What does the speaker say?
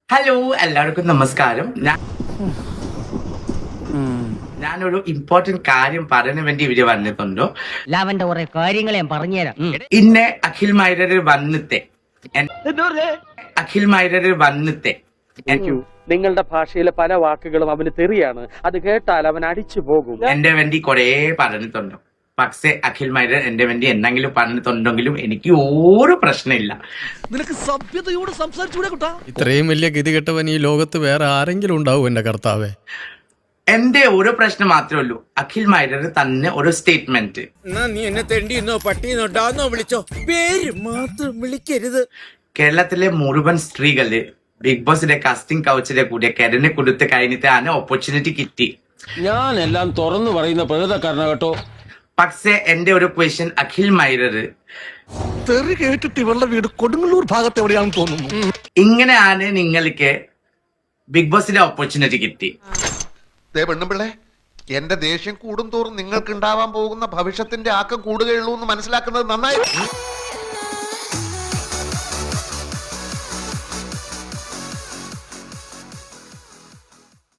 Hello എല്ലാവർക്കും നമസ്കാരം. ഞാനൊരു ഇമ്പോർട്ടന്റ് കാര്യം പറയാൻ വേണ്ടി ഇവര് വന്നിട്ടുണ്ടോ. ലാവന്റെ കുറെ കാര്യങ്ങൾ ഞാൻ പറഞ്ഞുതരാം. ഇന്നെ അഖിൽ മൈരര് വന്നിത്തെ അഖിൽ മൈരര് വന്നിത്തെ നിങ്ങളുടെ ഭാഷയിലെ പല വാക്കുകളും അവന് തെറിയാണ്. അത് കേട്ടാൽ അവൻ അടിച്ചു പോകും. എന്റെ വേണ്ടി കൊറേ പറഞ്ഞിട്ടുണ്ടോ. പക്ഷേ അഖിൽ മൈരർ എന്റെ വേണ്ടി എന്തെങ്കിലും പറഞ്ഞിട്ടുണ്ടെങ്കിലും എനിക്ക് ഒരു പ്രശ്നമില്ല. നിനക്ക് സഭ്യതയോട് സംസാരിച്ചൂടെ കുട്ടാ? ഇത്രയും വലിയ ഗതികെട്ടവൻ ഈ ലോകത്ത് വേറെ ആരെങ്കിലും ഉണ്ടാവും എന്റെ കർത്താവേ. എന്റെ ഒരു പ്രശ്നം മാത്രമേ ഉള്ളൂ. അഖിൽ മൈരർ തന്നെ ഒരു സ്റ്റേറ്റ്മെന്റ്. നീ എന്നെ തെണ്ടിന്നോ പട്ടിന്നോ ഡാന്നോ വിളിച്ചോ, പേര് മാത്രം വിളിക്കരുത്. കേരളത്തിലെ മുഴുവൻ സ്ത്രീകള് ബിഗ് ബോസിന്റെ കാസ്റ്റിംഗ് കൗച്ചിലെ കൂടെ കരനെ കൊടുത്ത് കഴിഞ്ഞിട്ടാണ് ഓപ്പർച്യൂണിറ്റി കിട്ടി. ഞാൻ എല്ലാം തുറന്നു പറയുന്ന പ്രകൃതക്കാരന കേട്ടോ. പക്ഷേ എന്റെ ഒരു ക്വസ്റ്റ്യൻ, അഖിൽ മൈരർ തെറി കേട്ടിട്ട് ഇവളുടെ വീട് കൊടുങ്ങല്ലൂർ ഭാഗത്ത് എവിടെയാണെന്ന് തോന്നുന്നു. ഇങ്ങനെയാണ് നിങ്ങൾക്ക് ബിഗ് ബോസിന്റെ ഓപ്പർച്യൂണിറ്റി കിട്ടി. പെണ്ണുപിള്ളേ, എന്റെ ദേഷ്യം കൂടും തോറും നിങ്ങൾക്ക് ഉണ്ടാവാൻ പോകുന്ന ഭവിഷ്യത്തിന്റെ ആക്കം കൂടുകയുള്ളൂ എന്ന് മനസ്സിലാക്കുന്നത് നന്നായി.